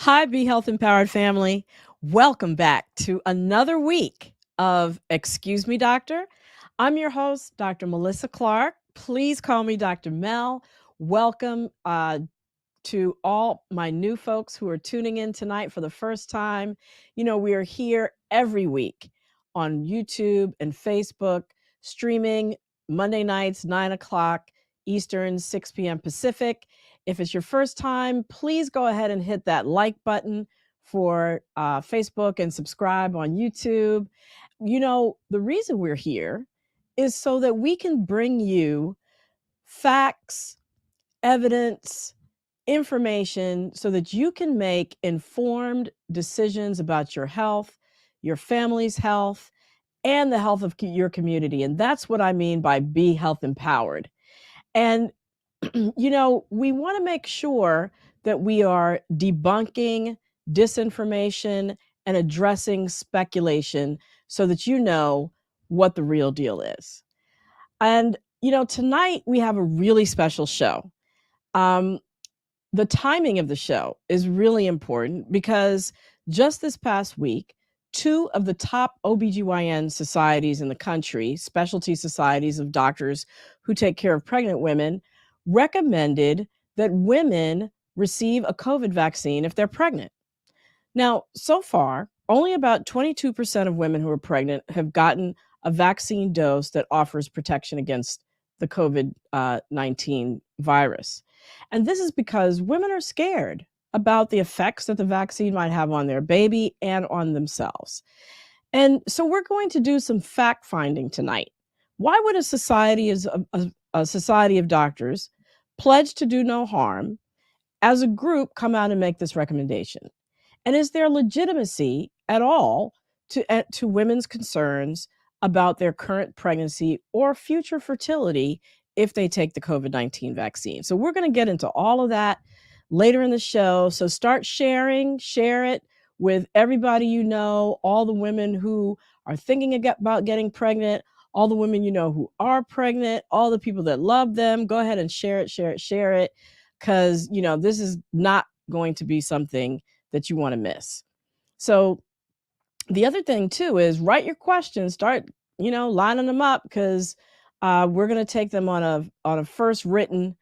Hi, Be Health Empowered family. Welcome back to another week of Excuse Me, Doctor. I'm your host, Dr. Melissa Clarke. Please call me Dr. Mel. Welcome to all my new folks who are tuning in tonight for the first time. You know, we are here every week on YouTube and Facebook, streaming Monday nights, 9 o'clock Eastern, 6 p.m. Pacific. If it's your first time, please go ahead and hit that like button for Facebook and subscribe on YouTube. You know, the reason we're here is so that we can bring you facts, evidence, information so that you can make informed decisions about your health, your family's health, and the health of your community. And that's what I mean by be health empowered. And, you know, we want to make sure that we are debunking disinformation and addressing speculation so that you know what the real deal is. And, you know, tonight we have a really special show. The timing of the show is really important because just this past week, two of the top OBGYN societies in the country, specialty societies of doctors who take care of pregnant women, recommended that women receive a COVID vaccine if they're pregnant. Now, so far, only about 22% of women who are pregnant have gotten a vaccine dose that offers protection against the COVID 19 virus. And this is because women are scared about the effects that the vaccine might have on their baby and on themselves. And so we're going to do some fact finding tonight. Why would a society a society of doctors pledge to do no harm as a group come out and make this recommendation? And is there legitimacy at all to women's concerns about their current pregnancy or future fertility if they take the COVID-19 vaccine? So we're going to get into all of that later in the show. So start sharing, share it with everybody you know, all the women who are thinking about getting pregnant, all the women you know who are pregnant, all the people that love them. Go ahead and share it, share it, share it, because, you know, this is not going to be something that you want to miss. So the other thing too is write your questions, start, you know, lining them up, because we're going to take them on a first written,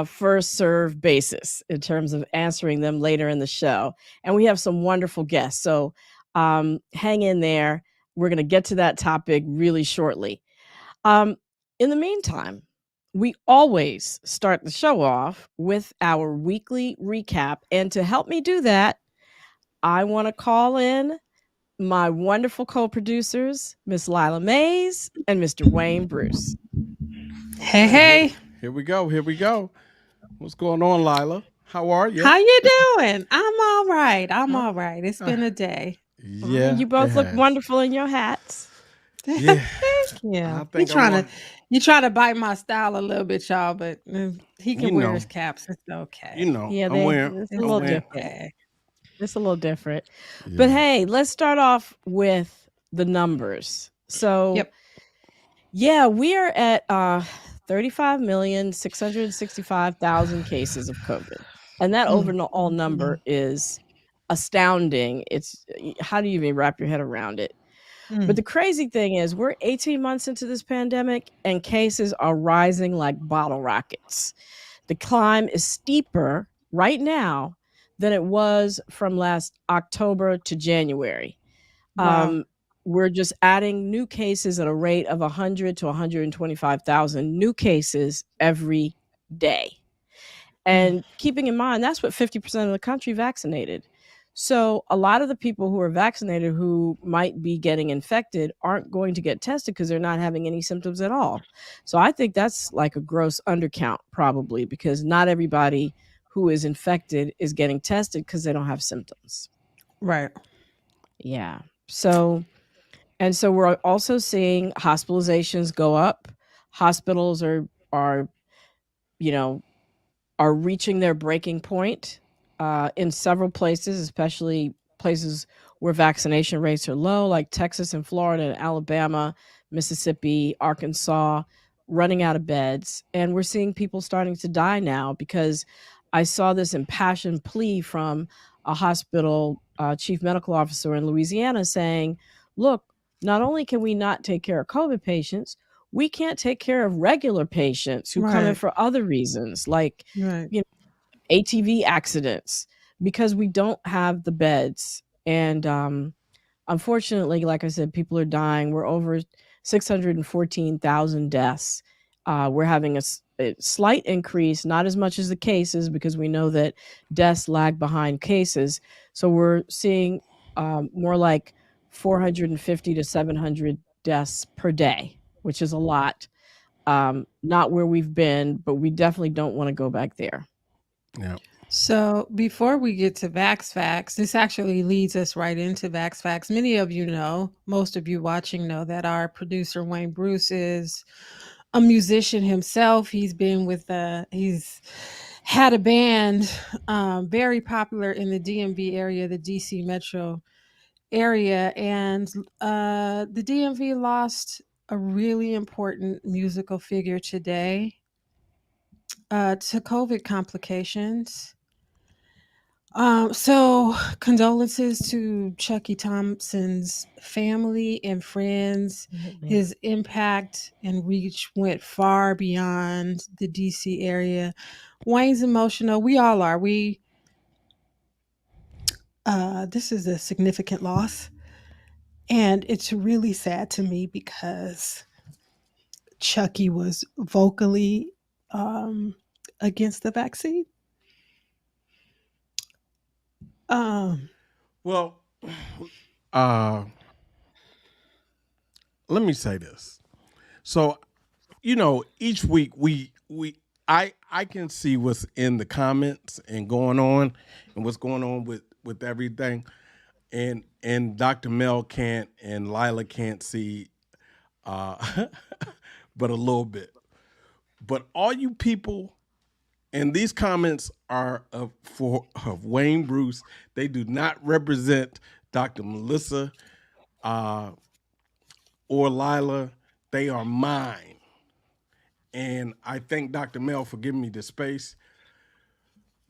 first served basis in terms of answering them later in the show. And we have some wonderful guests. So hang in there. We're going to get to that topic really shortly. In the meantime, we always start the show off with our weekly recap. And to help me do that, I want to call in my wonderful co-producers, Miss Lila Mays and Mr. Wayne Bruce. Hey. Here we go. What's going on, Lila? How are you? How you doing? I'm all right. All right. It's been a day. Yeah. You both look wonderful in your hats. Yeah. Thank you. You trying to bite my style a little bit, y'all, but he can wear his caps. It's okay. You know, yeah, it's a little different. It's a little different. Yeah. But hey, let's start off with the numbers. So, yeah, we are at 35,665,000 cases of COVID. And that overall number is astounding. It's how do you even wrap your head around it? But the crazy thing is we're 18 months into this pandemic and cases are rising like bottle rockets. The climb is steeper right now than it was from last October to January. Wow. We're just adding new cases at a rate of 100 to 125,000 new cases every day. And keeping in mind, that's what 50% of the country vaccinated. So a lot of the people who are vaccinated who might be getting infected aren't going to get tested because they're not having any symptoms at all. So I think that's like a gross undercount probably, because not everybody who is infected is getting tested because they don't have symptoms. Right. Yeah. So we're also seeing hospitalizations go up. Hospitals are reaching their breaking point in several places, especially places where vaccination rates are low, like Texas and Florida and Alabama, Mississippi, Arkansas, running out of beds. And we're seeing people starting to die now because I saw this impassioned plea from a hospital chief medical officer in Louisiana saying, look, not only can we not take care of COVID patients, we can't take care of regular patients who come in for other reasons, like ATV accidents, because we don't have the beds. And unfortunately, like I said, people are dying. We're over 614,000 deaths. We're having a slight increase, not as much as the cases, because we know that deaths lag behind cases. So we're seeing more like 450 to 700 deaths per day, which is a lot. Not where we've been, but we definitely don't want to go back there. Yeah. So before we get to Vax Facts, this actually leads us right into Vax Facts. Many of you know, most of you watching know that our producer Wayne Bruce is a musician himself. He's been with he's had a band very popular in the DMV area, the DC metro area, and the DMV lost a really important musical figure today to COVID complications. So condolences to Chucky Thompson's family and friends. His impact and reach went far beyond the DC area. Wayne's emotional. We all are. This is a significant loss. And it's really sad to me because Chucky was vocally against the vaccine. Well, let me say this. So, each week I can see what's in the comments and going on and what's going on with everything. And Dr. Mel can't and Lila can't see but a little bit. But all you people, and these comments are of Wayne Bruce. They do not represent Dr. Melissa or Lila. They are mine. And I thank Dr. Mel for giving me the space.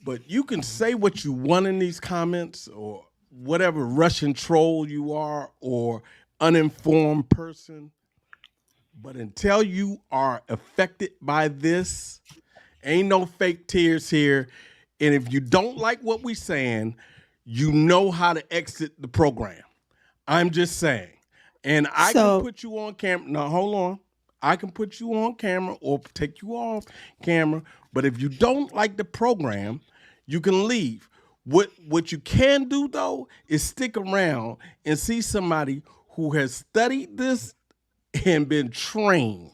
But you can say what you want in these comments, or whatever Russian troll you are, or uninformed person. But until you are affected by this, ain't no fake tears here. And if you don't like what we're saying, you know how to exit the program. I'm just saying. And I can put you on camera. Now, hold on. I can put you on camera or take you off camera. But if you don't like the program, you can leave. What you can do, though, is stick around and see somebody who has studied this and been trained,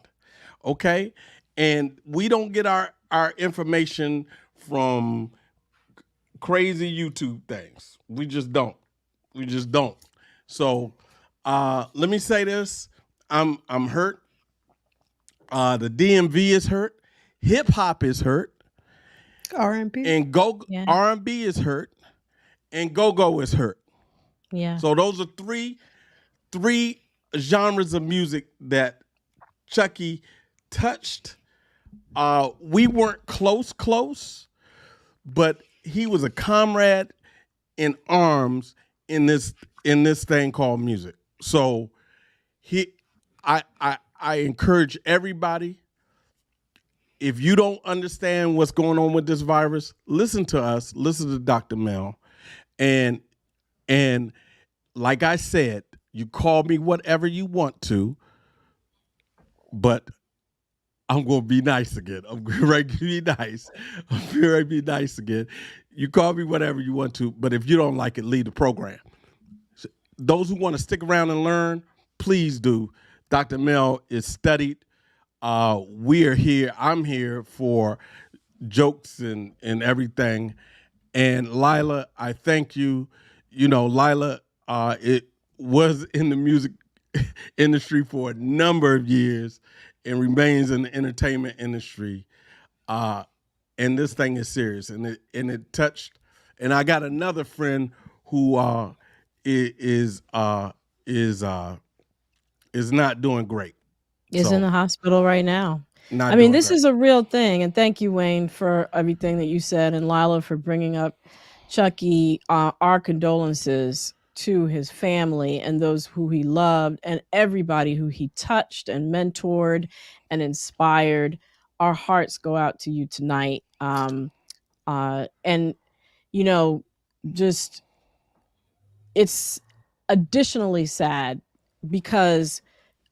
okay? And we don't get our information from crazy YouTube things. We just don't. So let me say this. I'm hurt. The DMV is hurt. Hip hop is hurt. R&B. And R&B is hurt. And go-go is hurt. Yeah. So those are three genres of music that Chucky touched. We weren't close, but he was a comrade in arms in this thing called music. So I encourage everybody, if you don't understand what's going on with this virus, listen to us, listen to Dr. Mel. And like I said, you call me whatever you want to, but I'm going to be nice again. I'm going to be nice. I'm going to be nice again. You call me whatever you want to, but if you don't like it, leave the program. Those who want to stick around and learn, please do. Dr. Mel is studied. We are here. I'm here for jokes and everything. And Lila, I thank you. Lila, it was in the music industry for a number of years and remains in the entertainment industry. And this thing is serious. And it touched. And I got another friend who is not doing great. Is in the hospital right now. I mean, this is a real thing. And thank you, Wayne, for everything that you said, and Lila for bringing up Chucky, our condolences to his family and those who he loved and everybody who he touched and mentored and inspired. Our hearts go out to you tonight. And, you know, just it's additionally sad because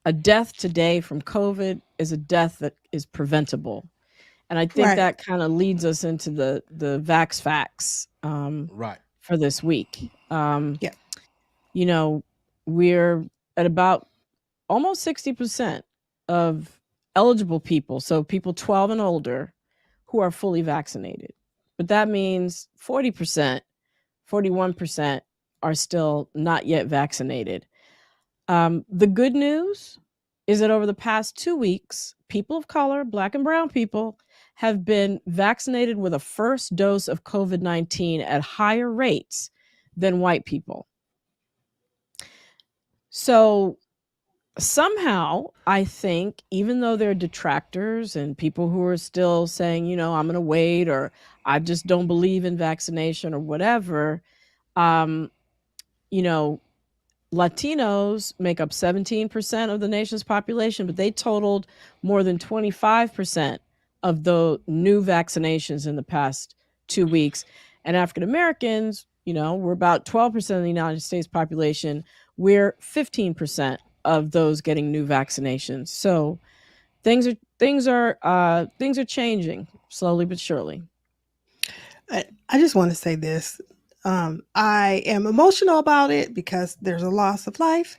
a death today from COVID is a death that is preventable. And I think Right. that kind of leads us into the Vax facts Right. for this week. Yeah. You know, we're at about almost 60% of eligible people, so people 12 and older, who are fully vaccinated. But that means 40%, 41% are still not yet vaccinated. The good news is that over the past 2 weeks, people of color, Black and brown people, have been vaccinated with a first dose of COVID-19 at higher rates than white people. So somehow, I think, even though there are detractors and people who are still saying, I'm going to wait, or I just don't believe in vaccination or whatever, um, you know, Latinos make up 17% of the nation's population, but they totaled more than 25% of the new vaccinations in the past 2 weeks. And African Americans, we're about 12% of the United States population. We're 15% of those getting new vaccinations. So things are changing slowly but surely. I just want to say this. I am emotional about it because there's a loss of life,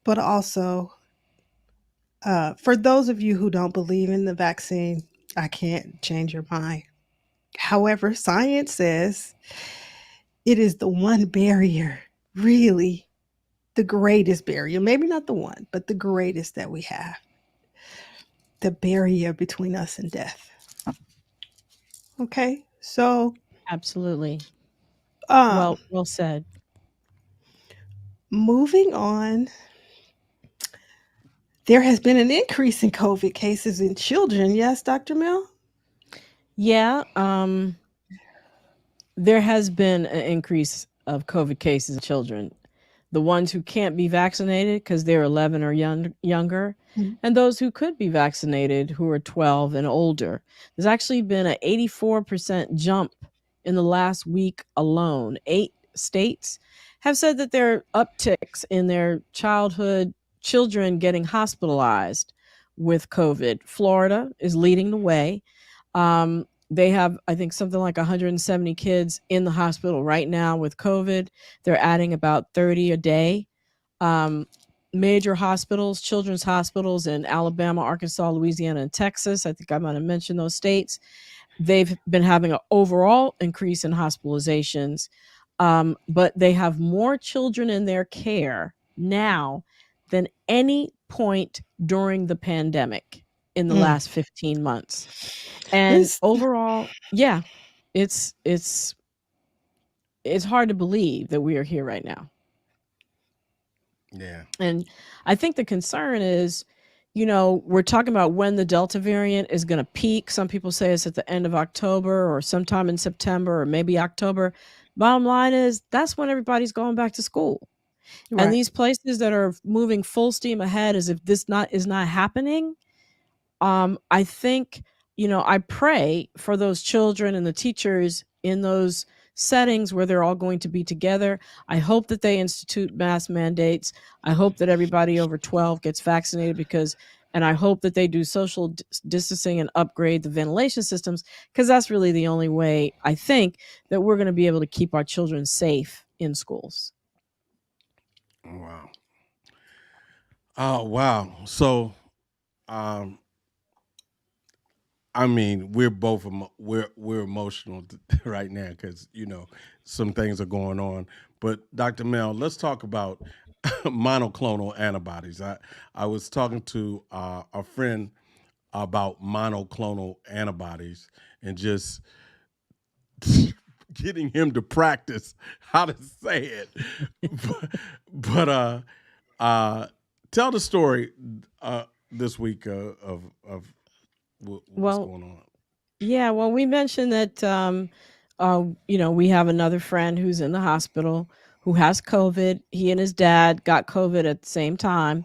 but also for those of you who don't believe in the vaccine, I can't change your mind. However, science says it is the one barrier, really the greatest barrier, maybe not the one, but the greatest that we have, the barrier between us and death. Okay, so Absolutely. um, Well said. moving on, there has been an increase in COVID cases in children. Yes, Dr. Mill? Yeah. There has been an increase of COVID cases in children, the ones who can't be vaccinated because they're 11 or younger, Mhm. and those who could be vaccinated who are 12 and older. There's actually been an 84% jump in the last week alone. 8 states have said that there are upticks in their children getting hospitalized with COVID. Florida is leading the way. They have, I think, something like 170 kids in the hospital right now with COVID. They're adding about 30 a day. Um, Major hospitals, children's hospitals in Alabama, Arkansas, Louisiana, and Texas, I think I might have mentioned those states, they've been having an overall increase in hospitalizations, but they have more children in their care now than any point during the pandemic in the Mm. last 15 months. And This, overall, yeah, it's it's it's hard to believe that we are here right now. Yeah. And I think the concern is, we're talking about when the Delta variant is going to peak. Some people say it's at the end of October or sometime in September or maybe October. Bottom line is that's when everybody's going back to school. And right. these places that are moving full steam ahead as if this not is not happening, I think, I pray for those children and the teachers in those settings where they're all going to be together. I hope that they institute mask mandates. I hope that everybody over 12 gets vaccinated and I hope that they do social distancing and upgrade the ventilation systems, because that's really the only way I think that we're going to be able to keep our children safe in schools. Wow. Oh wow. So, um, I mean, we're both we're emotional right now because some things are going on. But Dr. Mel, let's talk about monoclonal antibodies. I was talking to a friend about monoclonal antibodies and just getting him to practice how to say it. but uh, tell the story this week of what's Well, going on. yeah, well, we mentioned that We have another friend who's in the hospital who has COVID. He and his dad got COVID at the same time.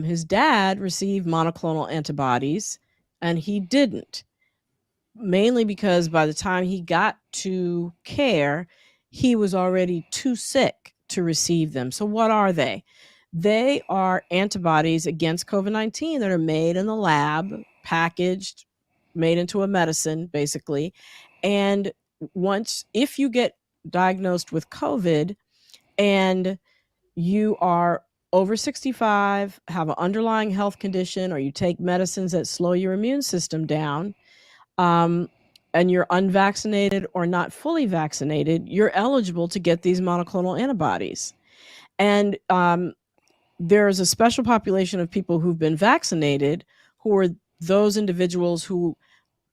His dad received monoclonal antibodies and he didn't, mainly because by the time he got to care, he was already too sick to receive them. So, what are they? They are antibodies against COVID-19 that are made in the lab, packaged, made into a medicine, basically. And if you get diagnosed with COVID and you are over 65, have an underlying health condition, or you take medicines that slow your immune system down, um, and you're unvaccinated or not fully vaccinated, you're eligible to get these monoclonal antibodies. And there's a special population of people who've been vaccinated who are those individuals who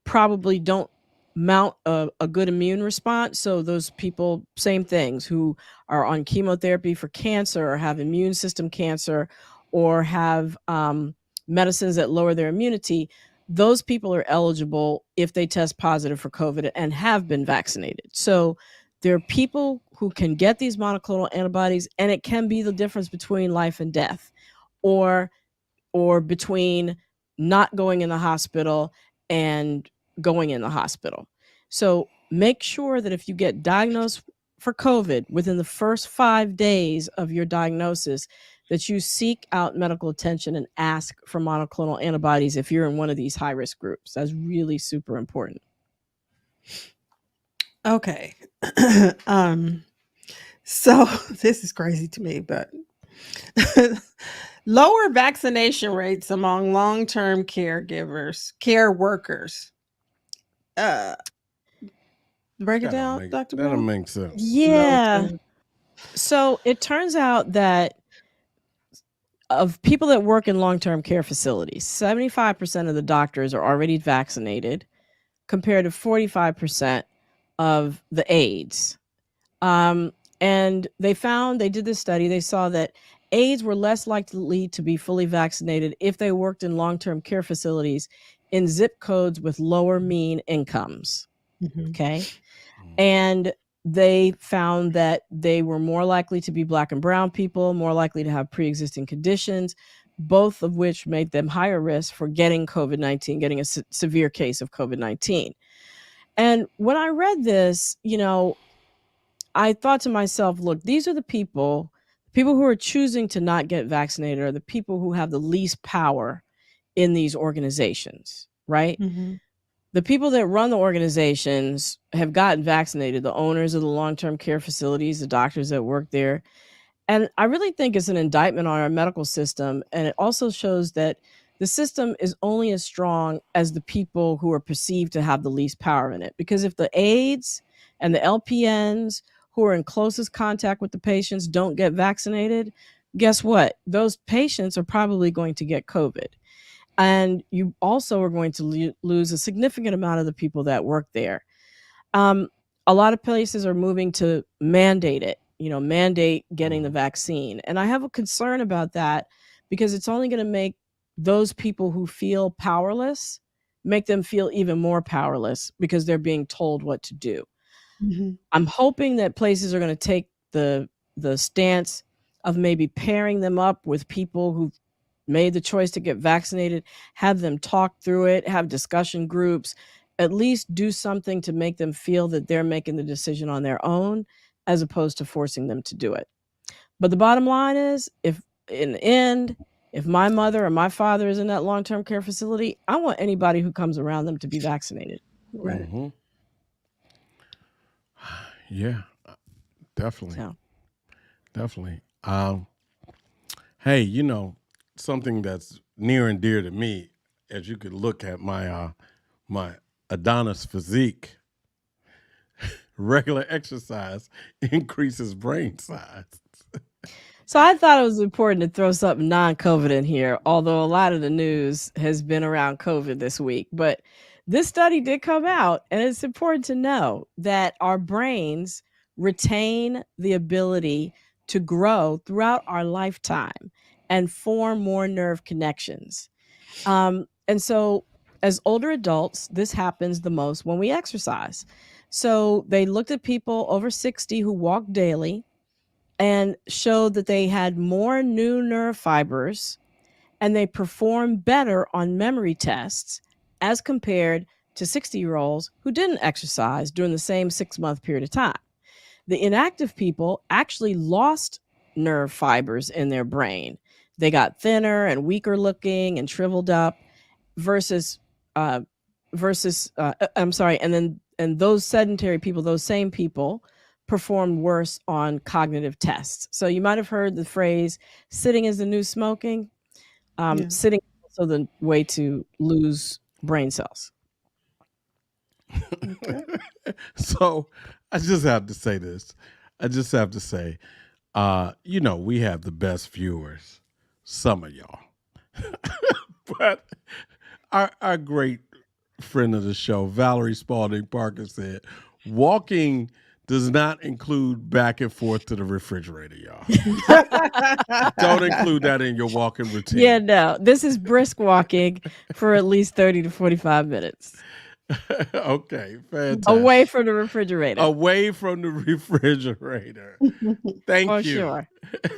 probably don't mount a good immune response. So those people, same things, who are on chemotherapy for cancer or have immune system cancer or have medicines that lower their immunity, those people are eligible if they test positive for COVID and have been vaccinated. So there are people who can get these monoclonal antibodies, and it can be the difference between life and death, or between not going in the hospital and going in the hospital. So make sure that if you get diagnosed for COVID within the first 5 days of your diagnosis, that you seek out medical attention and ask for monoclonal antibodies if you're in one of these high-risk groups. That's really super important. Okay. So this is crazy to me, but lower vaccination rates among long-term care workers. Break it down, Dr. That'll Bell? make sense. Yeah. So it turns out that of people that work in long-term care facilities, 75% of the doctors are already vaccinated compared to 45% of the aides. And they did this study, they saw that aides were less likely to be fully vaccinated if they worked in long-term care facilities in zip codes with lower mean incomes. Okay. And they found that they were more likely to be Black and brown people, more likely to have pre-existing conditions, both of which made them higher risk for getting COVID-19, getting a severe case of COVID-19. And when I read this, I thought to myself, look, these are the people who are choosing to not get vaccinated are the people who have the least power in these organizations, right? The people that run the organizations have gotten vaccinated, the owners of the long-term care facilities, the doctors that work there. And I really think it's an indictment on our medical system. And it also shows that the system is only as strong as the people who are perceived to have the least power in it. Because if the aides and the LPNs who are in closest contact with the patients don't get vaccinated, guess what? Those patients are probably going to get COVID. And you also are going to lose a significant amount of the people that work there. A lot of places are moving to mandate it, mandate getting the vaccine. And I have a concern about that because it's only going to make those people who feel powerless, make them feel even more powerless because they're being told what to do. I'm hoping that places are going to take the stance of maybe pairing them up with people who've made the choice to get vaccinated, have them talk through it, have discussion groups, at least do something to make them feel that they're making the decision on their own as opposed to forcing them to do it. But the bottom line is, if in the end, if my mother or my father is in that long-term care facility, I want anybody who comes around them to be vaccinated. Right. Yeah, definitely. So. Definitely. Hey, something that's near and dear to me, as you could look at my my Adonis physique, regular exercise increases brain size. So I thought it was important to throw something non-COVID in here, although a lot of the news has been around COVID this week. But this study did come out, and it's important to know that our brains retain the ability to grow throughout our lifetime and form more nerve connections. And so as older adults, this happens the most when we exercise. So they looked at people over 60 who walked daily and showed that they had more new nerve fibers and they performed better on memory tests as compared to 60-year-olds who didn't exercise during the same 6-month period of time. The inactive people actually lost nerve fibers in their brain. They got thinner and weaker looking and shriveled up versus uh, I'm sorry, and those sedentary people, those same people performed worse on cognitive tests. So you might have heard the phrase sitting is the new smoking. Yeah. Sitting is also the way to lose brain cells. Okay. So I just have to say this. I just have to say, we have the best viewers, some of y'all. But our great friend of the show, Valerie Spalding Parker, said, walking does not include back and forth to the refrigerator, y'all. Don't include that in your walking routine. Yeah, no. This is brisk walking for at least 30 to 45 minutes. Okay, fantastic. Away from the refrigerator. Away from the refrigerator. Thank For you. sure.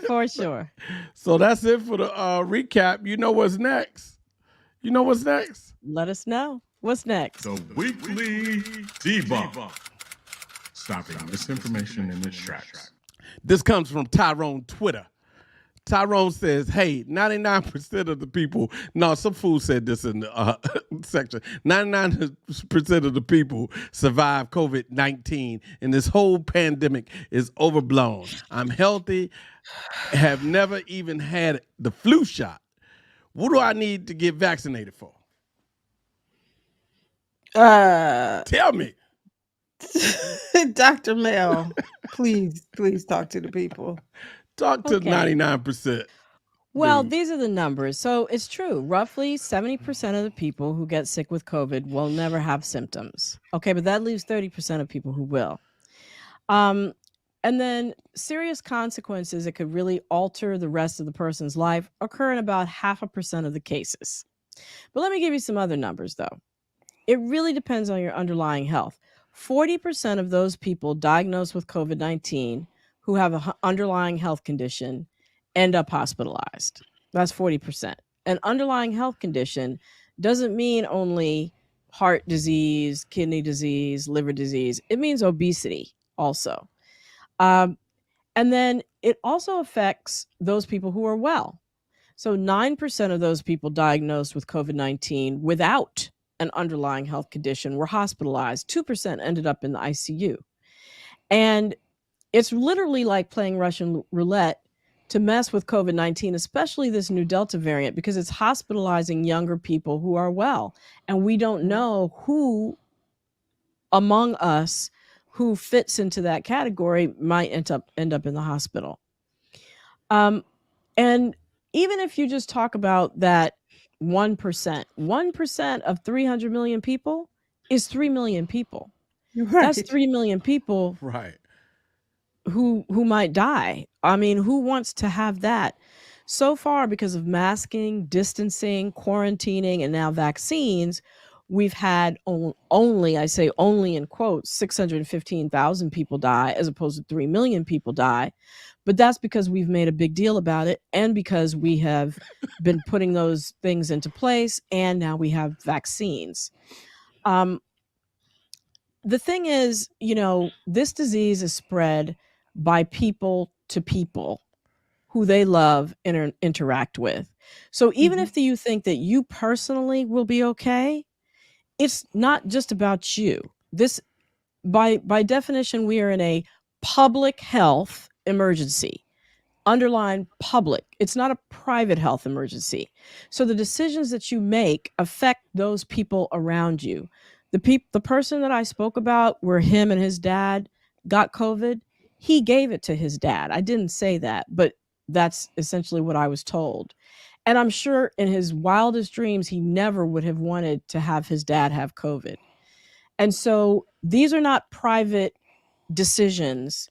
For sure. So that's it for the recap. You know what's next? You know what's next? Let us know. What's next? The weekly debunk. Stopping misinformation in its tracks. This comes from Tyrone Twitter. Tyrone says, hey, 99% of the people, no, some fool said this in the section, 99% of the people survive COVID-19 and this whole pandemic is overblown. I'm healthy, have never even had the flu shot. What do I need to get vaccinated for? Tell me. Dr. Mel, please talk to the people. Talk to Okay. 99%. Well, Dude. these are the numbers. So it's true. Roughly 70% of the people who get sick with COVID will never have symptoms. Okay, but that leaves 30% of people who will. And then serious consequences that could really alter the rest of the person's life occur in about 0.5% of the cases. But let me give you some other numbers, though. It really depends on your underlying health. 40% of those people diagnosed with COVID-19 who have an underlying health condition end up hospitalized. That's 40%. An underlying health condition doesn't mean only heart disease, kidney disease, liver disease. It means obesity also. And then it also affects those people who are well. So 9% of those people diagnosed with COVID-19 without an underlying health condition were hospitalized. 2% ended up in the ICU. And it's literally like playing Russian roulette to mess with COVID-19, especially this new Delta variant, because it's hospitalizing younger people who are well. And we don't know who among us who fits into that category might end up in the hospital. And even if you just talk about that 1% of 300 million people is 3 million people. Right. That's 3 million people Right. who might die. I mean, who wants to have that? So far, because of masking, distancing, quarantining, and now vaccines, we've had only, I say only in quotes, 615,000 people die as opposed to 3 million people die. But that's because we've made a big deal about it and because we have been putting those things into place and now we have vaccines. The thing is, this disease is spread by people to people who they love and interact with. So even if you think that you personally will be okay, it's not just about you. This, by definition, we are in a public health emergency. Underline public. It's not a private health emergency. So the decisions that you make affect those people around you. The person that I spoke about where him and his dad got COVID, he gave it to his dad. I didn't say that, but that's essentially what I was told. And I'm sure in his wildest dreams, he never would have wanted to have his dad have COVID. And so these are not private decisions.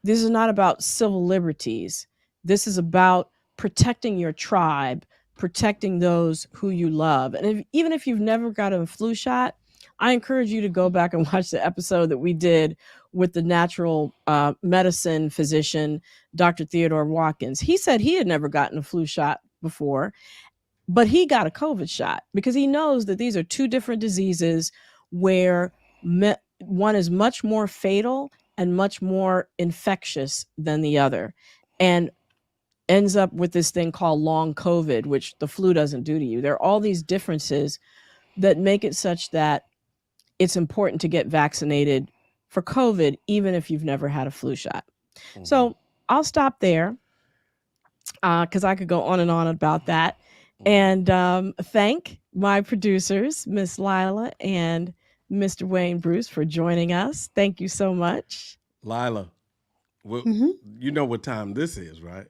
This is not about civil liberties. This is about protecting your tribe, protecting those who you love. And even if you've never got a flu shot, I encourage you to go back and watch the episode that we did with the natural medicine physician, Dr. Theodore Watkins. He said he had never gotten a flu shot before, but he got a COVID shot because he knows that these are two different diseases where one is much more fatal and much more infectious than the other, and ends up with this thing called long COVID, which the flu doesn't do to you. There are all these differences that make it such that it's important to get vaccinated for COVID, even if you've never had a flu shot. Mm-hmm. So I'll stop there because I could go on and on about that. And thank my producers, Miss Lila and Mr. Wayne Bruce, for joining us. Thank you so much. Lila, well, you know what time this is, right?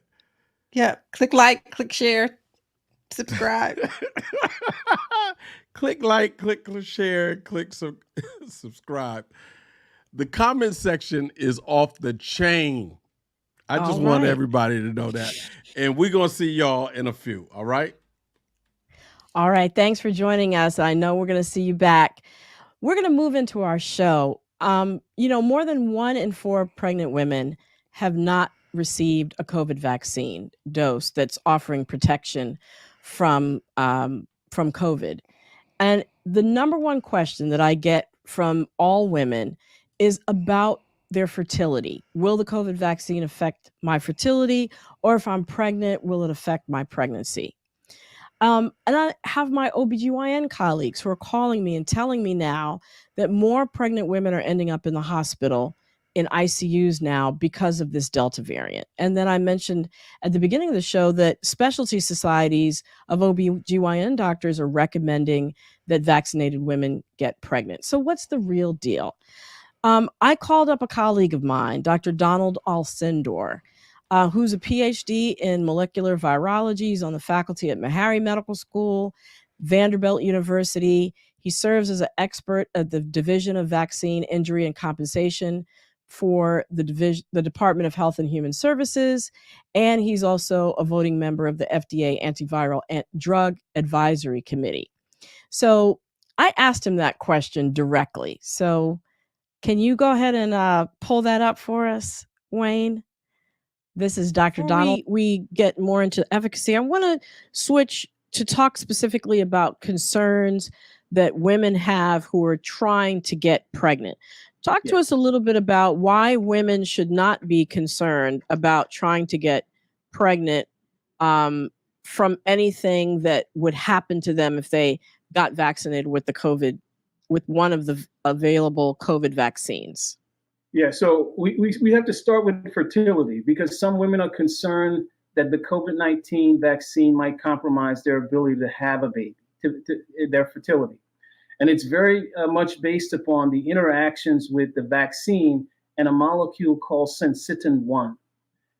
Yeah. Click like, click share, subscribe. Click like, click share, click subscribe. The comment section is off the chain. I just want everybody to know that. And we're going to see y'all in a few. All right? All right. Thanks for joining us. I know we're going to see you back. We're going to move into our show. More than 1 in 4 pregnant women have not received a COVID vaccine dose that's offering protection from COVID. And the number one question that I get from all women is about their fertility. Will the COVID vaccine affect my fertility? Or if I'm pregnant, will it affect my pregnancy? And I have my OBGYN colleagues who are calling me and telling me now that more pregnant women are ending up in the hospital in ICUs now because of this Delta variant. And then I mentioned at the beginning of the show that specialty societies of OBGYN doctors are recommending that vaccinated women get pregnant. So what's the real deal? I called up a colleague of mine, Dr. Donald Alcendor, who's a PhD in molecular virology. He's on the faculty at Meharry Medical School, Vanderbilt University. He serves as an expert at the Division of Vaccine Injury and Compensation for the Department of Health and Human Services. And he's also a voting member of the FDA Antiviral Drug Advisory Committee. So I asked him that question directly. So can you go ahead and pull that up for us, Wayne? This is Dr. Donald. We get more into efficacy. I want to switch to talk specifically about concerns that women have who are trying to get pregnant. Talk to us a little bit about why women should not be concerned about trying to get pregnant from anything that would happen to them if they got vaccinated with with one of the available COVID vaccines. Yeah, so we have to start with fertility because some women are concerned that the COVID-19 vaccine might compromise their ability to have a baby, to their fertility. And it's very much based upon the interactions with the vaccine and a molecule called syncytin-1.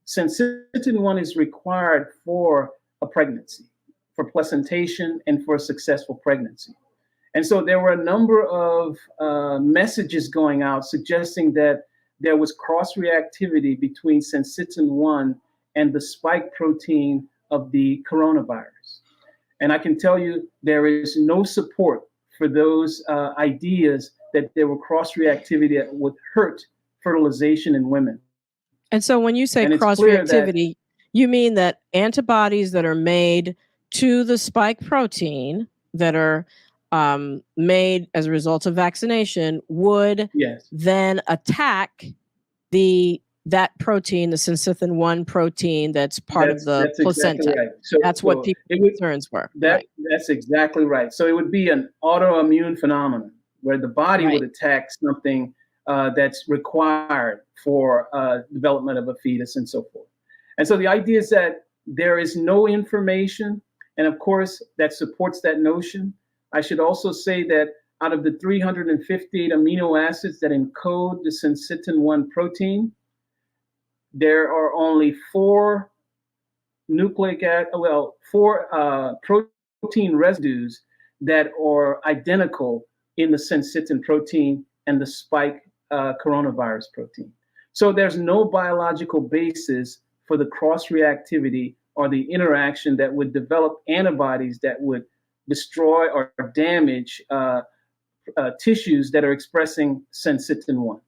Syncytin-1 is required for a pregnancy, for placentation, and for a successful pregnancy. And so there were a number of messages going out suggesting that there was cross-reactivity between syncytin-1 and the spike protein of the coronavirus. And I can tell you there is no support for those ideas that there were cross-reactivity that would hurt fertilization in women. And so when you say cross-reactivity, you mean that antibodies that are made to the spike protein that are made as a result of vaccination would then attack that protein, the syncytin-1 protein that's part of the placenta. Exactly right. So, that's what people's concerns were. That's exactly right. So it would be an autoimmune phenomenon where the body would attack something that's required for development of a fetus and so forth. And so the idea is that there is no information, and of course that supports that notion. I should also say that out of the 358 amino acids that encode the syncytin-1 protein, there are only 4 protein residues that are identical in the syncytin protein and the spike coronavirus protein. So there's no biological basis for the cross-reactivity or the interaction that would develop antibodies that would destroy or damage tissues that are expressing sensitin-1.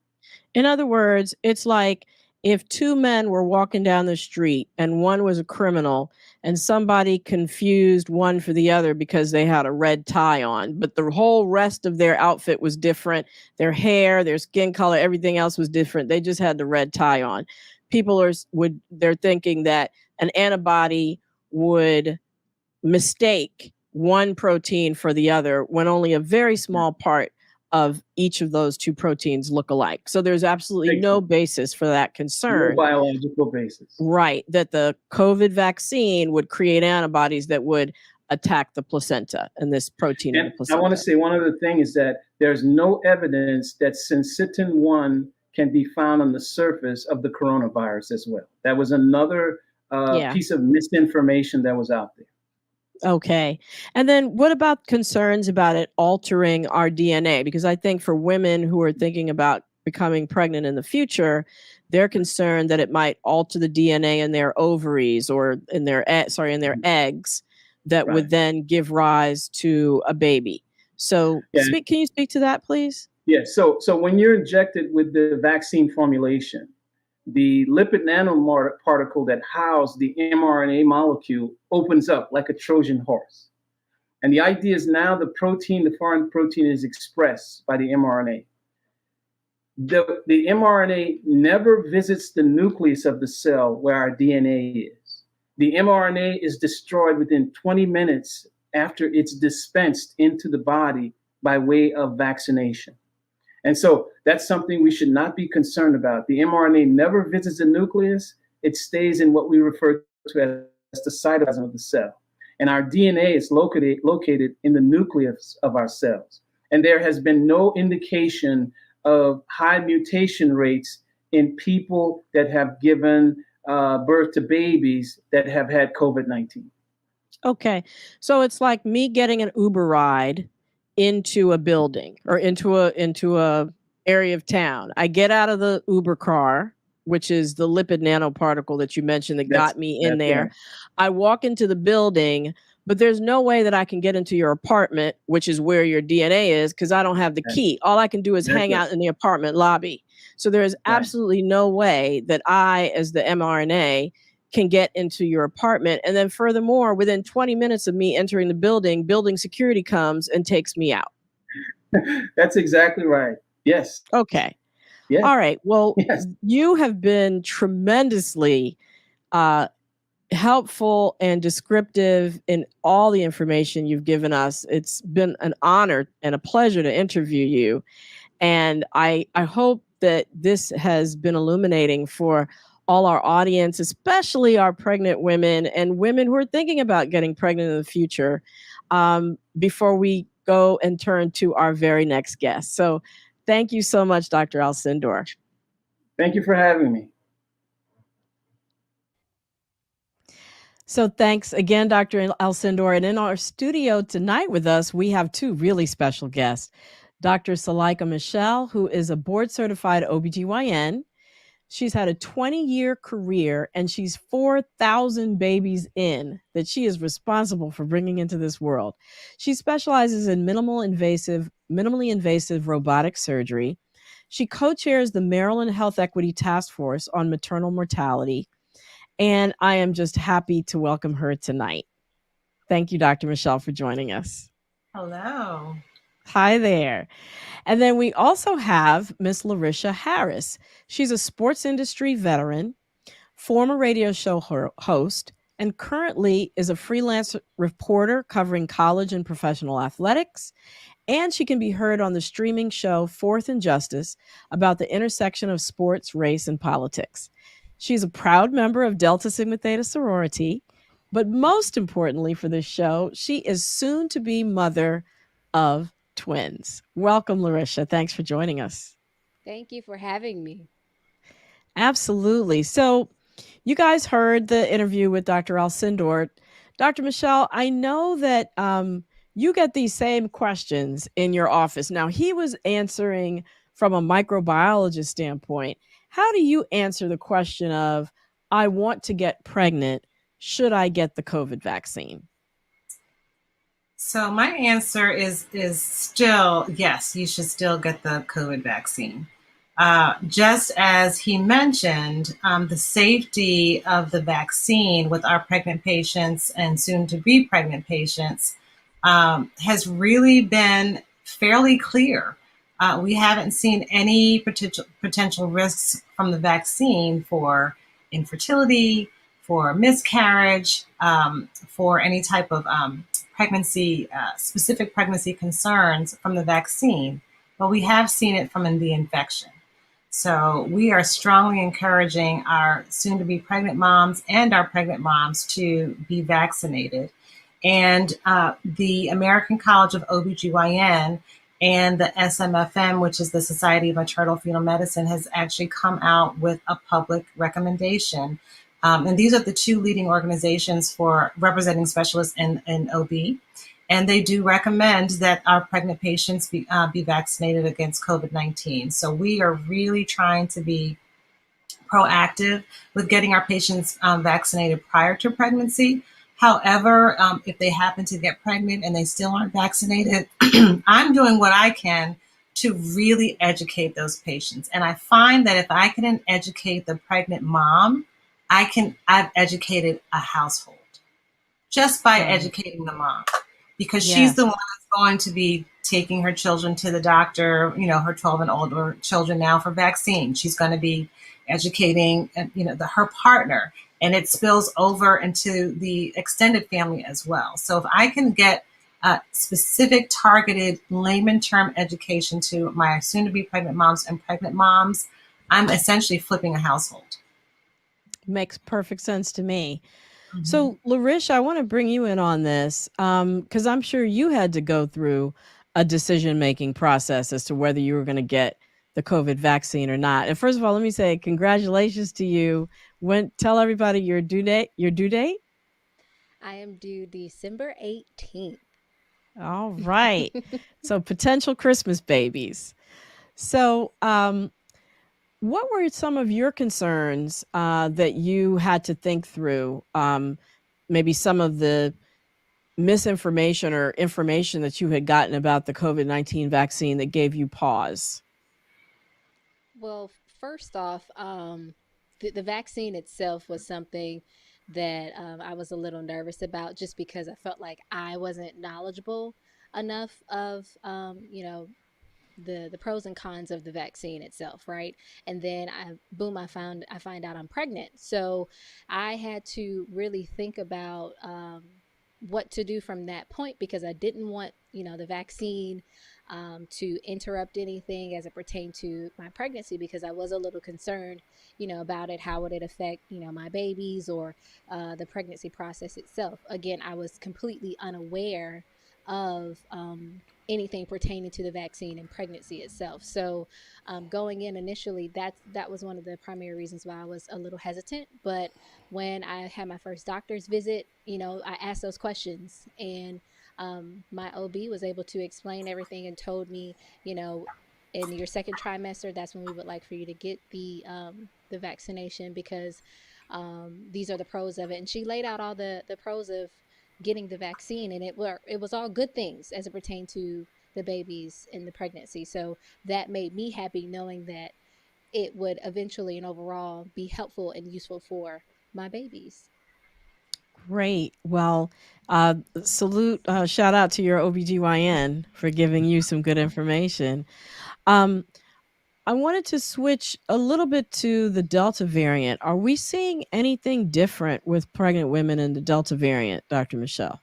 In other words, it's like if two men were walking down the street and one was a criminal and somebody confused one for the other because they had a red tie on, but the whole rest of their outfit was different. Their hair, their skin color, everything else was different. They just had the red tie on. They're thinking that an antibody would mistake one protein for the other when only a very small part of each of those two proteins look alike. So there's absolutely no basis for that concern. No biological basis. Right, that the COVID vaccine would create antibodies that would attack the placenta and this protein in the placenta. I want to say one other thing is that there's no evidence that sensitin-1 can be found on the surface of the coronavirus as well. That was another piece of misinformation that was out there. Okay. And then what about concerns about it altering our DNA? Because I think for women who are thinking about becoming pregnant in the future, they're concerned that it might alter the DNA in their ovaries or in their eggs that would then give rise to a baby. So can you speak to that, please? Yeah. So when you're injected with the vaccine formulation, the lipid nanoparticle that housed the mRNA molecule opens up like a Trojan horse. And the idea is now the foreign protein is expressed by the mRNA. The mRNA never visits the nucleus of the cell where our DNA is. The mRNA is destroyed within 20 minutes after it's dispensed into the body by way of vaccination. And so that's something we should not be concerned about. The mRNA never visits the nucleus. It stays in what we refer to as the cytoplasm of the cell. And our DNA is located in the nucleus of our cells. And there has been no indication of high mutation rates in people that have given birth to babies that have had COVID-19. Okay. So it's like me getting an Uber ride into a building or into a area of town. I get out of the Uber car, which is the lipid nanoparticle that you mentioned that got me in there. I walk into the building, but there's no way that I can get into your apartment, which is where your DNA is, because I don't have the key. All I can do is hang out in the apartment lobby. So there is absolutely no way that I, as the mRNA, can get into your apartment. And then furthermore, within 20 minutes of me entering the building security comes and takes me out. That's exactly right. Yes. Okay. Yes. All right. Well, you have been tremendously helpful and descriptive in all the information you've given us. It's been an honor and a pleasure to interview you. And I hope that this has been illuminating for all our audience, especially our pregnant women and women who are thinking about getting pregnant in the future, before we go and turn to our very next guest. So thank you so much, Dr. Alcendor. Thank you for having me. So thanks again, Dr. Alcendor. And in our studio tonight with us, we have two really special guests. Dr. Suleika Michel, who is a board-certified OBGYN. She's had a 20-year career, and she's 4,000 babies in that she is responsible for bringing into this world. She specializes in minimally invasive robotic surgery. She co-chairs the Maryland Health Equity Task Force on maternal mortality, and I am just happy to welcome her tonight. Thank you, Dr. Michel, for joining us. Hello. Hi there. And then we also have Miss Lericia Harris. She's a sports industry veteran, former radio show host, and currently is a freelance reporter covering college and professional athletics. And she can be heard on the streaming show Fourth and Justice about the intersection of sports, race, and politics. She's a proud member of Delta Sigma Theta sorority, but most importantly for this show, she is soon to be mother of twins. Welcome, Lericia. Thanks for joining us. Thank you for having me. Absolutely. So you guys heard the interview with Dr. Alcendor. Dr. Michel, I know that you get these same questions in your office. Now, he was answering from a microbiologist standpoint. How do you answer the question of, I want to get pregnant, should I get the COVID vaccine? So my answer is still yes, you should still get the COVID vaccine. Just as he mentioned, the safety of the vaccine with our pregnant patients and soon to be pregnant patients has really been fairly clear. We haven't seen any potential risks from the vaccine for infertility, for miscarriage, for any type of pregnancy, specific pregnancy concerns from the vaccine, but we have seen it from the infection. So we are strongly encouraging our soon-to-be pregnant moms and our pregnant moms to be vaccinated. And the American College of OBGYN and the SMFM, which is the Society of Maternal Fetal Medicine, has actually come out with a public recommendation. And these are the two leading organizations for representing specialists in OB. And they do recommend that our pregnant patients be vaccinated against COVID-19. So we are really trying to be proactive with getting our patients vaccinated prior to pregnancy. However, if they happen to get pregnant and they still aren't vaccinated, I'm doing what I can to really educate those patients. And I find that if I can educate the pregnant mom, I've educated a household just by educating the mom, because she's the one that's going to be taking her children to the doctor, her 12 and older children now for vaccine. She's going to be educating, her partner, and it spills over into the extended family as well. So if I can get specific targeted layman term education to my soon to be pregnant moms and pregnant moms, I'm essentially flipping a household. Makes perfect sense to me. Mm-hmm. So, Lericia, I want to bring you in on this because I'm sure you had to go through a decision-making process as to whether you were going to get the COVID vaccine or not. And first of all, let me say congratulations to you. Tell everybody your due date. I am due December 18th. All right. So potential Christmas babies. So, what were some of your concerns that you had to think through? Maybe some of the misinformation or information that you had gotten about the COVID-19 vaccine that gave you pause? Well, first off, the vaccine itself was something that I was a little nervous about, just because I felt like I wasn't knowledgeable enough of, the pros and cons of the vaccine itself, right? And then I find out I'm pregnant. So I had to really think about what to do from that point, because I didn't want, the vaccine to interrupt anything as it pertained to my pregnancy, because I was a little concerned, about it. How would it affect, my babies or the pregnancy process itself? Again, I was completely unaware of anything pertaining to the vaccine and pregnancy itself. So going in initially, that was one of the primary reasons why I was a little hesitant. But when I had my first doctor's visit, I asked those questions, and my OB was able to explain everything and told me, in your second trimester, that's when we would like for you to get the vaccination, because these are the pros of it. And she laid out all the pros of getting the vaccine, and it was all good things as it pertained to the babies in the pregnancy. So that made me happy, knowing that it would eventually and overall be helpful and useful for my babies. Great. Well, shout out to your OBGYN for giving you some good information. I wanted to switch a little bit to the Delta variant. Are we seeing anything different with pregnant women in the Delta variant, Dr. Michel?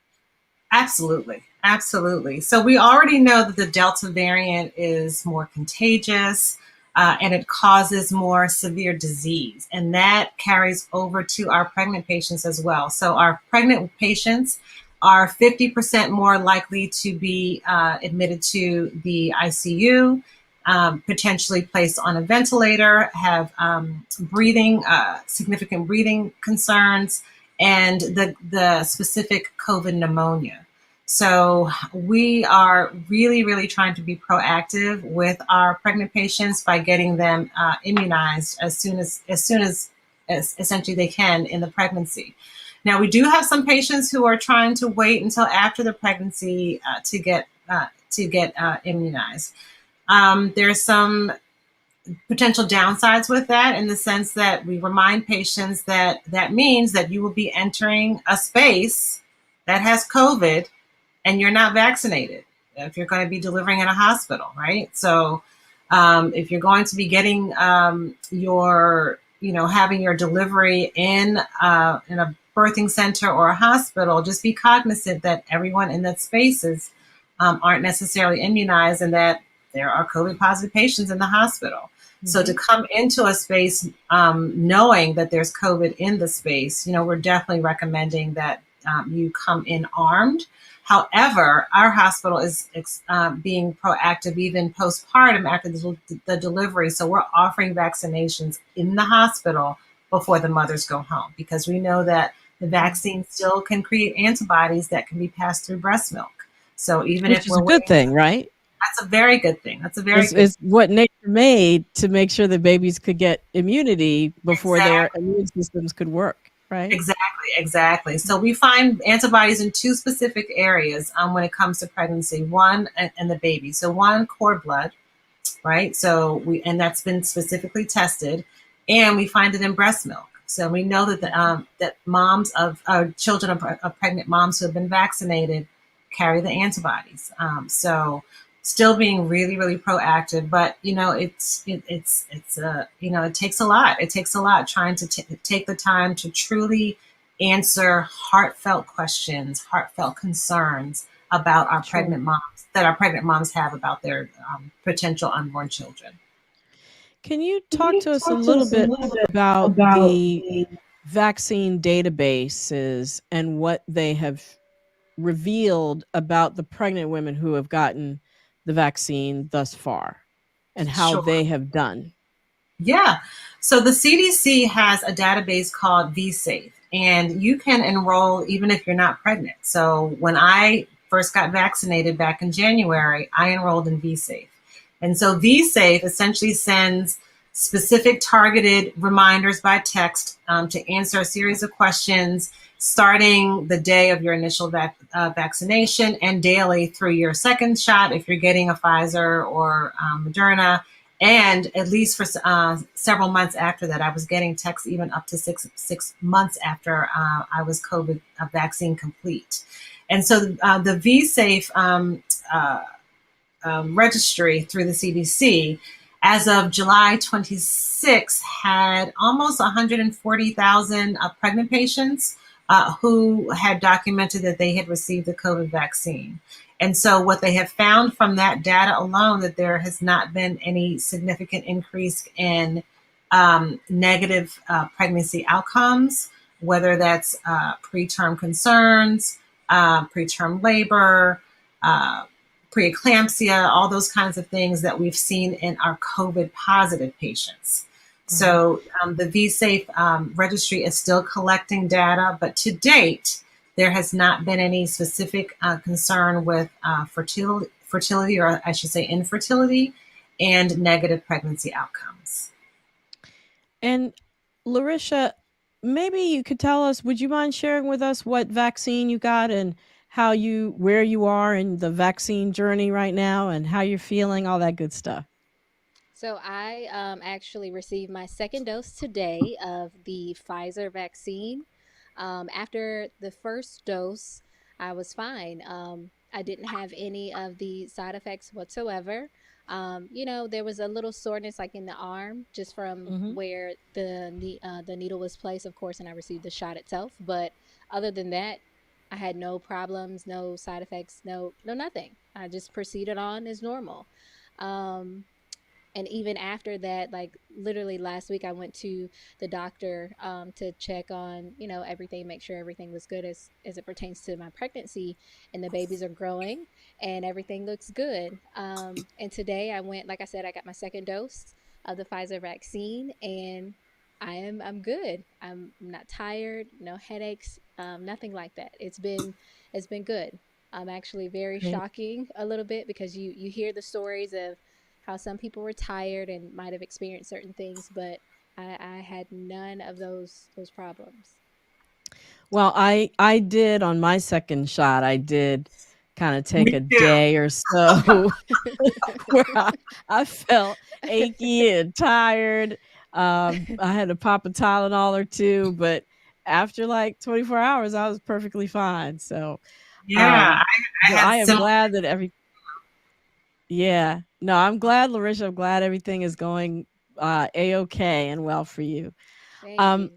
Absolutely. Absolutely. So we already know that the Delta variant is more contagious and it causes more severe disease. And that carries over to our pregnant patients as well. So our pregnant patients are 50% more likely to be admitted to the ICU, potentially placed on a ventilator, have significant breathing concerns, and the specific COVID pneumonia. So we are really, really trying to be proactive with our pregnant patients by getting them immunized as soon as essentially they can in the pregnancy. Now, we do have some patients who are trying to wait until after the pregnancy to get immunized. There's some potential downsides with that, in the sense that we remind patients that that means that you will be entering a space that has COVID and you're not vaccinated if you're going to be delivering in a hospital, right? So if you're going to be getting having your delivery in a birthing center or a hospital, just be cognizant that everyone in that spaces aren't necessarily immunized, and that there are COVID positive patients in the hospital. Mm-hmm. So to come into a space knowing that there's COVID in the space, we're definitely recommending that you come in armed. However, our hospital is being proactive even postpartum after the delivery. So we're offering vaccinations in the hospital before the mothers go home, because we know that the vaccine still can create antibodies that can be passed through breast milk. So even Which if is we're a good thing, right? That's a very good thing. It's what nature made to make sure that babies could get immunity before their immune systems could work, right? Exactly. So we find antibodies in two specific areas when it comes to pregnancy. One, and the baby. So one, cord blood, right? So and that's been specifically tested, and we find it in breast milk. So we know that that moms of children of pregnant moms who have been vaccinated carry the antibodies. So still being really, really proactive, but it takes a lot. It takes a lot trying to take the time to truly answer heartfelt questions, heartfelt concerns about our pregnant moms have about their potential unborn children. Can you talk to us a little bit about the vaccine databases and what they have revealed about the pregnant women who have gotten the vaccine thus far, and how they have done? Yeah. So the CDC has a database called vSafe, and you can enroll even if you're not pregnant. So when I first got vaccinated back in January, I enrolled in vSafe. And so vSafe essentially sends specific targeted reminders by text to answer a series of questions starting the day of your initial vaccination, and daily through your second shot if you're getting a Pfizer or Moderna. And at least for several months after that, I was getting texts even up to six months after I was COVID vaccine complete. And so the vSafe registry through the CDC, as of July 26, had almost 140,000 pregnant patients who had documented that they had received the COVID vaccine. And so what they have found from that data alone, that there has not been any significant increase in negative pregnancy outcomes, whether that's preterm concerns, preterm labor, preeclampsia, all those kinds of things that we've seen in our COVID positive patients. So the vSafe registry is still collecting data, but to date, there has not been any specific concern with fertility, or I should say infertility, and negative pregnancy outcomes. And Lericia, maybe you could tell us, would you mind sharing with us what vaccine you got and where you are in the vaccine journey right now and how you're feeling, all that good stuff? So I actually received my second dose today of the Pfizer vaccine. After the first dose, I was fine. I didn't have any of the side effects whatsoever. There was a little soreness like in the arm just from where the needle was placed, of course, and I received the shot itself. But other than that, I had no problems, no side effects, no nothing. I just proceeded on as normal. And even after that, like literally last week, I went to the doctor to check on, everything, make sure everything was good as it pertains to my pregnancy, and the babies are growing and everything looks good. And today I went, like I said, I got my second dose of the Pfizer vaccine, and I'm good. I'm not tired, no headaches, nothing like that. It's been good. Actually very shocking a little bit, because you hear the stories of how some people were tired and might have experienced certain things, but I had none of those problems. Well, I did on my second shot. I did kind of take a day or so where I felt achy and tired. I had to pop a Tylenol or two, but after like 24 hours, I was perfectly fine. So, Yeah, I but had I am similar. glad that yeah, no, I'm glad, Lericia. I'm glad everything is going a-okay and well for you. Thank Um, you.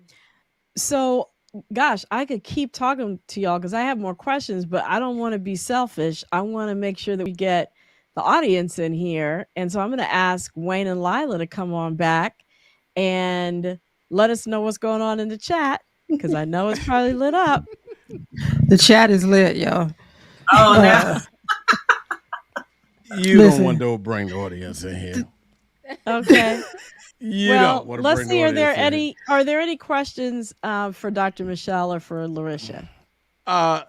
so, gosh, I could keep talking to y'all because I have more questions, but I don't want to be selfish. I want to make sure that we get the audience in here. And so I'm going to ask Wayne and Lila to come on back and let us know what's going on in the chat because I know it's probably lit up. The chat is lit, y'all. Oh no. You don't want Listen, to bring the audience in here. Okay. You don't Well, want to let's bring the see. audience in here. Are there any questions for Dr. Michelle or for Lericia? Uh,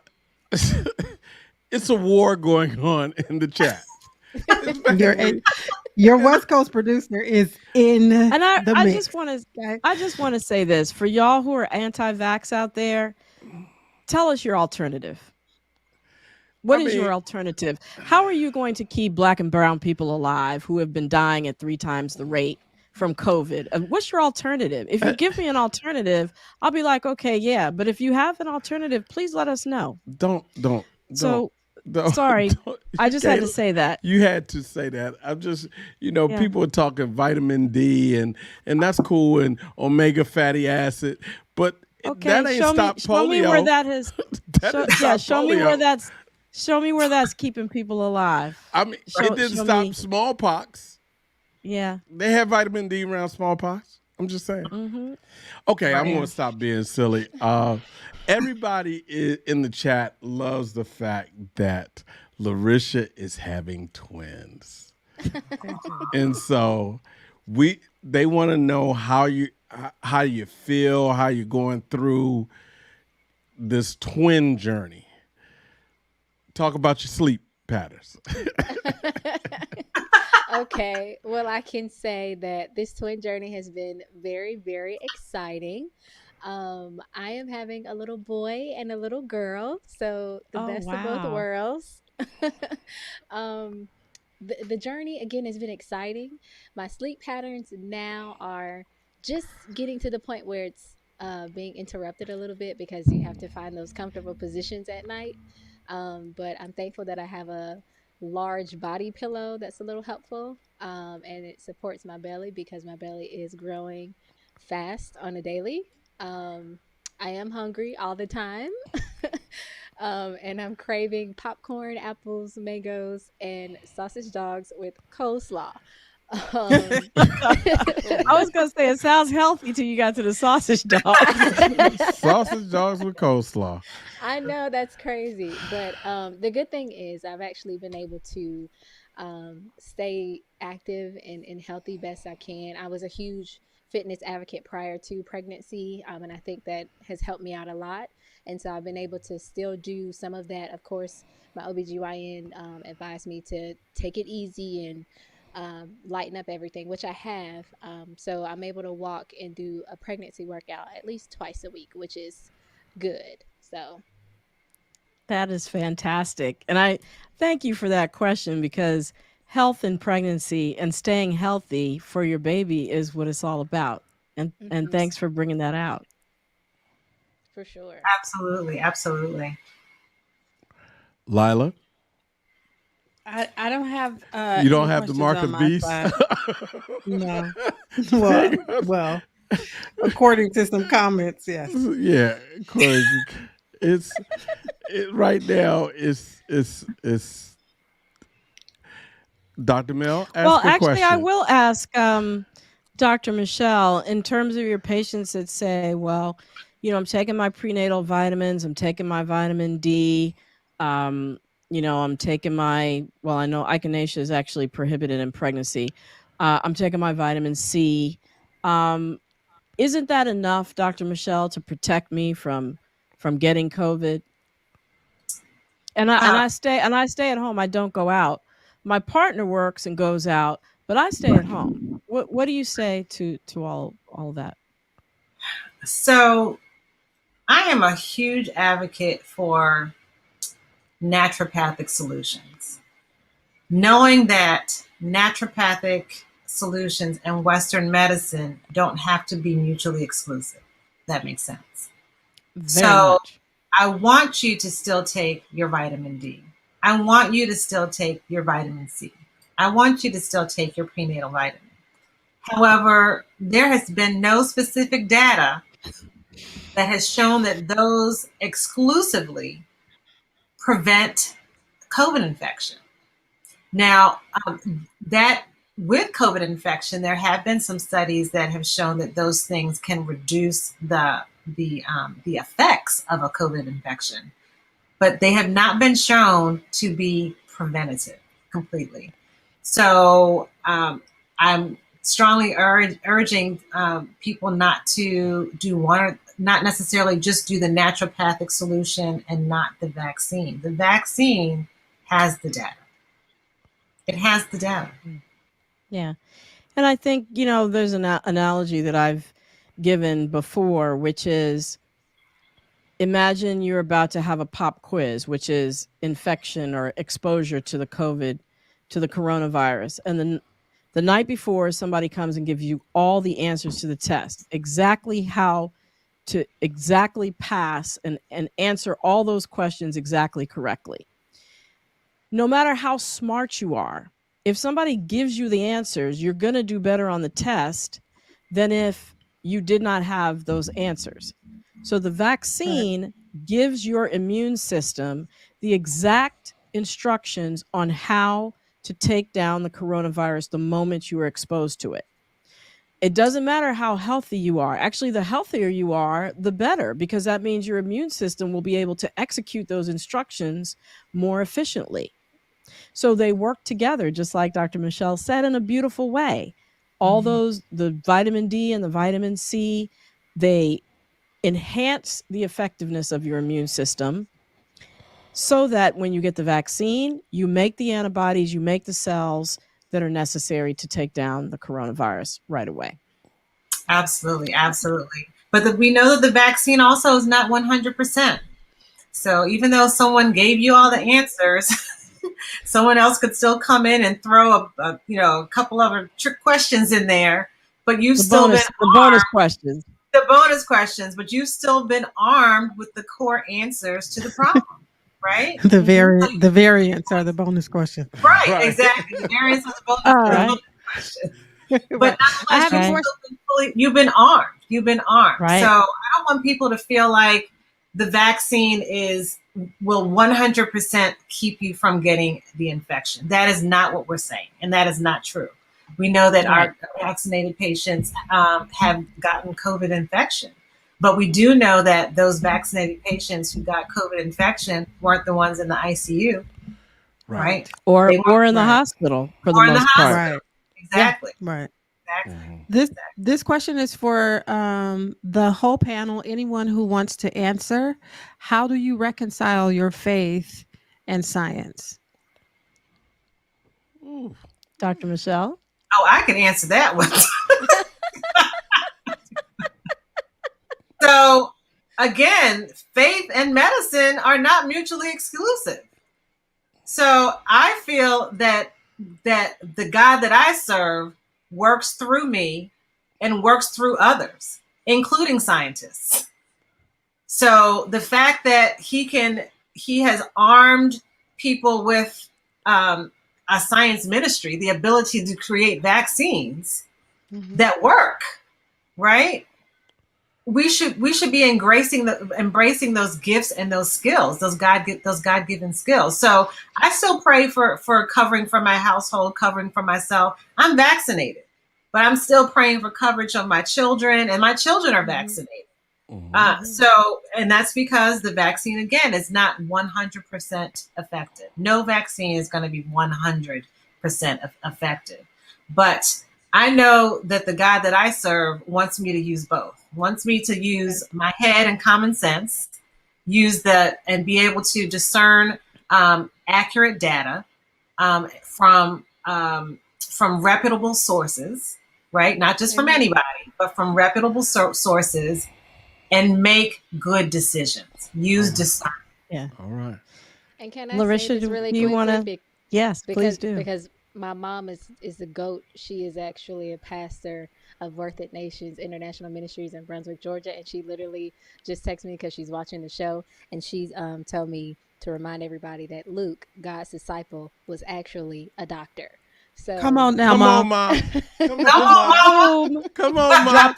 it's a war going on in the chat. your West Coast producer is in And the I mix. just want to Okay? I just want to say this for y'all who are anti-vax out there. Tell us your alternative. What I is mean, your alternative? How are you going to keep Black and brown people alive who have been dying at 3 times the rate from COVID? What's your alternative? If you give me an alternative, I'll be like, okay, yeah. But if you have an alternative, please let us know. don't. So sorry, I just had to say that. You had to say that. I'm just, Yeah. people are talking vitamin D and that's cool and omega fatty acid, but Okay, that ain't stopped polio. show me where that has. Polio. Show me where that's keeping people alive. I mean, it didn't stop smallpox. Yeah. They have vitamin D around smallpox. I'm just saying. Mm-hmm. Okay, I'm Yeah. going to stop being silly. Everybody in the chat loves the fact that Lericia is having twins. And so they want to know how you feel, how you're going through this twin journey. Talk about your sleep patterns. Okay, well, I can say that this twin journey has been very, very exciting. I am having a little boy and a little girl, so the Oh, best of both wow. worlds. um, the journey again has been exciting. My sleep patterns now are just getting to the point where it's being interrupted a little bit because you have to find those comfortable positions at night. But I'm thankful that I have a large body pillow that's a little helpful, and it supports my belly because my belly is growing fast on a daily. Um, I am hungry all the time. And I'm craving popcorn, apples, mangoes, and sausage dogs with coleslaw. I was gonna say it sounds healthy till you got to the sausage dog. Sausage dogs with coleslaw. I know that's crazy, but the good thing is I've actually been able to stay active and healthy best I can. I was a huge fitness advocate prior to pregnancy, and I think that has helped me out a lot. And so I've been able to still do some of that. Of course, my OBGYN advised me to take it easy and lighten up everything, which I have. So I'm able to walk and do a pregnancy workout at least twice a week, which is good. So That is fantastic. And I thank you for that question because health in pregnancy and staying healthy for your baby is what it's all about. And thanks for bringing that out. for sure. Absolutely, absolutely. Lila, I don't have. you don't any have the questions mark on of the my beast. side. No. Well, according to some comments, yes. Yeah, Corey, right now it's Dr. Mel, ask Well, a actually, question. I will ask Dr. Michelle, in terms of your patients that say, well, I'm taking my prenatal vitamins, I'm taking my vitamin D, I'm taking I know echinacea is actually prohibited in pregnancy. I'm taking my vitamin C. Isn't that enough, Dr. Michelle, to protect me from getting COVID? And I stay at home. I don't go out. My partner works and goes out, but I stay at home. What do you say to all of that? So I am a huge advocate for naturopathic solutions. Knowing that naturopathic solutions and Western medicine don't have to be mutually exclusive. That makes sense. Very So much. I want you to still take your vitamin D. I want you to still take your vitamin C. I want you to still take your prenatal vitamin. However, there has been no specific data that has shown that those exclusively prevent COVID infection. Now, that with COVID infection, there have been some studies that have shown that those things can reduce the effects of a COVID infection, but they have not been shown to be preventative completely. So I'm strongly urging people not to do not necessarily just do the naturopathic solution and not the vaccine. The vaccine has the data. It has the data. Yeah. And I think, there's an analogy that I've given before, which is, imagine you're about to have a pop quiz, which is infection or exposure to the coronavirus. And then the night before, somebody comes and gives you all the answers to the test, exactly how to exactly pass and answer all those questions exactly correctly. No matter how smart you are, if somebody gives you the answers, you're going to do better on the test than if you did not have those answers. So the vaccine gives your immune system the exact instructions on how to take down the coronavirus the moment you are exposed to it. It doesn't matter how healthy you are. Actually, the healthier you are, the better, because that means your immune system will be able to execute those instructions more efficiently. So they work together, just like Dr. Michel said, in a beautiful way. All those, the vitamin D and the vitamin C, they enhance the effectiveness of your immune system so that when you get the vaccine, you make the antibodies, you make the cells that are necessary to take down the coronavirus right away. Absolutely, absolutely. But we know that the vaccine also is not 100%. So even though someone gave you all the answers, someone else could still come in and throw a couple other trick questions in there. But you've still been the bonus questions. The bonus questions, but you've still been armed with the core answers to the problem, right? The variants are the bonus questions. Right, exactly. The variants are the bonus questions. But nonetheless, you've been armed. You've been armed. Right. So I don't want people to feel like the vaccine will 100% keep you from getting the infection. That is not what we're saying, and that is not true. We know that our vaccinated patients have gotten COVID infection, but we do know that those vaccinated patients who got COVID infection weren't the ones in the ICU, right? Or in the hospital for the most part. Right. Exactly. Yeah. Right. Exactly. This question is for the whole panel. Anyone who wants to answer, how do you reconcile your faith and science? Dr. Michel? Oh, I can answer that one. So again, faith and medicine are not mutually exclusive. So I feel that the God that I serve works through me and works through others, including scientists. So the fact that he has armed people with a science ministry, the ability to create vaccines that work, right? We should be embracing those gifts and those skills, those God-given skills. So I still pray for covering for my household, covering for myself. I'm vaccinated, but I'm still praying for coverage of my children, and my children are vaccinated. And that's because the vaccine, again, is not 100% effective. No vaccine is going to be 100% effective. But I know that the God that I serve wants me to use both, wants me to use my head and common sense, and be able to discern accurate data from reputable sources, right? Not just from anybody, but from reputable sources, and make good decisions. Use discernment. Yeah. All right. And can I Lericia, say this do really you want quickly? to? Yes, please Because do. because my mom is the GOAT. She is actually a pastor of Worth It Nations International Ministries in Brunswick, Georgia, and she literally just texted me because she's watching the show, and she's told me to remind everybody that Luke, God's disciple, was actually a doctor. So Come on now, Come Mom. on, Ma. Come Come on, on, Ma. Come on, Ma.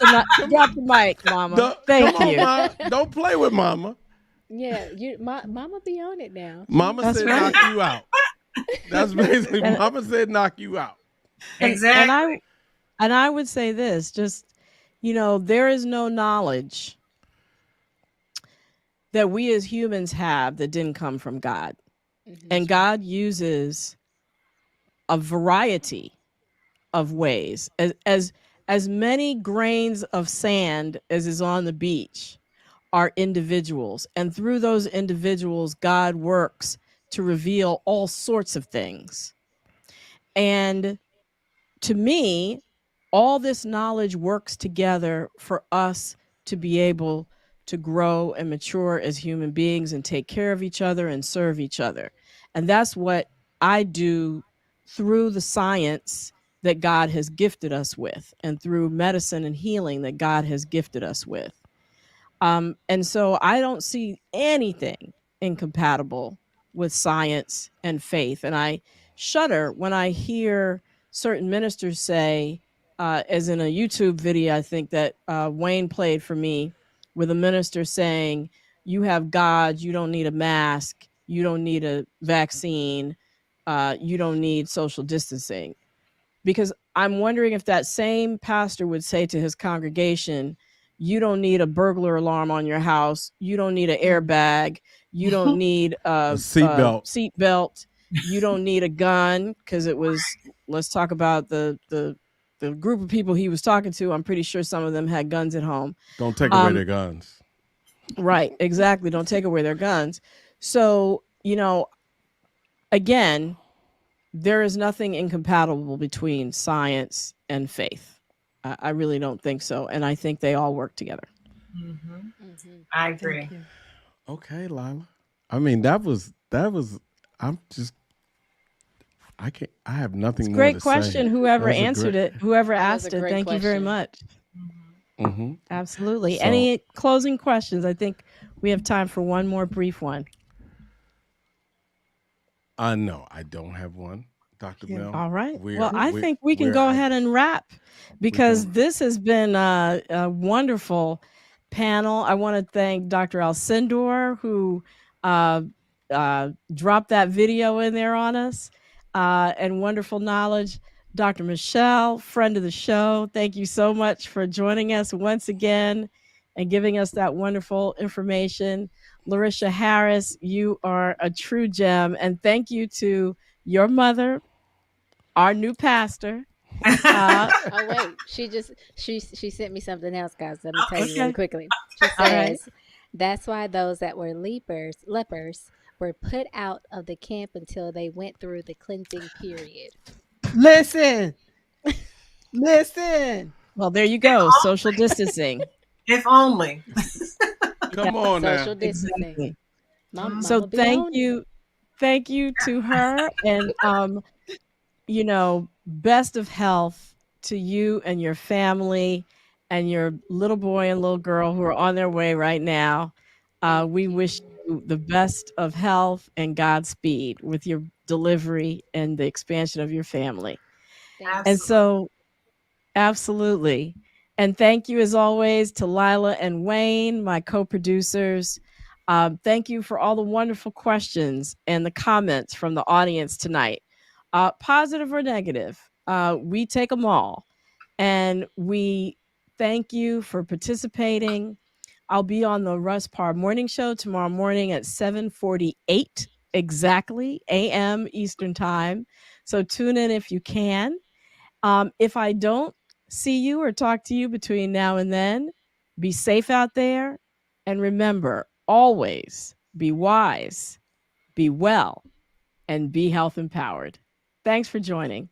Drop the mic, Mama. Thank Come you. on, Ma. Don't play with Mama. yeah, Mama be on it now. Mama That's said right. knock you out. That's basically And- Mama said knock you out. exactly. And I would say this, just, there is no knowledge that we as humans have that didn't come from God. Mhm. And God uses a variety of ways, as many grains of sand as is on the beach are individuals. And through those individuals, God works to reveal all sorts of things. And to me, all this knowledge works together for us to be able to grow and mature as human beings and take care of each other and serve each other. And that's what I do through the science that God has gifted us with, and through medicine and healing that God has gifted us with. And so I don't see anything incompatible with science and faith. And I shudder when I hear certain ministers say, as in a YouTube video, I think that Wayne played for me, with a minister saying, you have God, you don't need a mask, you don't need a vaccine, you don't need social distancing. Because I'm wondering if that same pastor would say to his congregation, you don't need a burglar alarm on your house, you don't need an airbag, you don't need a seatbelt, you don't need a gun, because it was, let's talk about the group of people he was talking to. I'm pretty sure some of them had guns at home. Don't take away their guns. Right, exactly. Don't take away their guns. So, again, there is nothing incompatible between science and faith. I really don't think so. And I think they all work together. Mhm. I agree. Okay, Lila. I mean, that was. I'm just. I can't. I have nothing more Great to question. say. Whoever That's a answered great- it, whoever That was asked a it, great thank you very question. much. Mhm. Absolutely. So- Any closing questions? I think we have time for one more brief one. No, I don't have one, Dr. Mel. All right. We're- Well, I we're- think we can we're go at- ahead and wrap, because can- this has been a wonderful panel. I want to thank Dr. Alcendor, who dropped that video in there on us, and wonderful knowledge. Dr. Michelle, friend of the show, thank you so much for joining us once again and giving us that wonderful information. Lericia Harris, you are a true gem. And thank you to your mother, our new pastor. Oh wait, she sent me something else, guys. Let me tell you really quickly. She All right. says, "That's why those that were lepers were put out of the camp until they went through the cleansing period." Listen. Well, there you go. Social distancing. If only. Come on Social now. distancing. Exactly. Mama So be thank on it. you. Thank you to her. And, best of health to you and your family and your little boy and little girl who are on their way right now. We wish you the best of health and Godspeed with your delivery and the expansion of your family. Thank And you. so, absolutely. And thank you, as always, to Lila and Wayne, my co-producers. Thank you for all the wonderful questions and the comments from the audience tonight. Positive or negative, we take them all. And we thank you for participating. I'll be on the Russ Parr Morning Show tomorrow morning at 7:48 exactly a.m. Eastern Time. So tune in if you can. If I don't see you or talk to you between now and then, be safe out there. And remember, always be wise, be well, and be health empowered. Thanks for joining.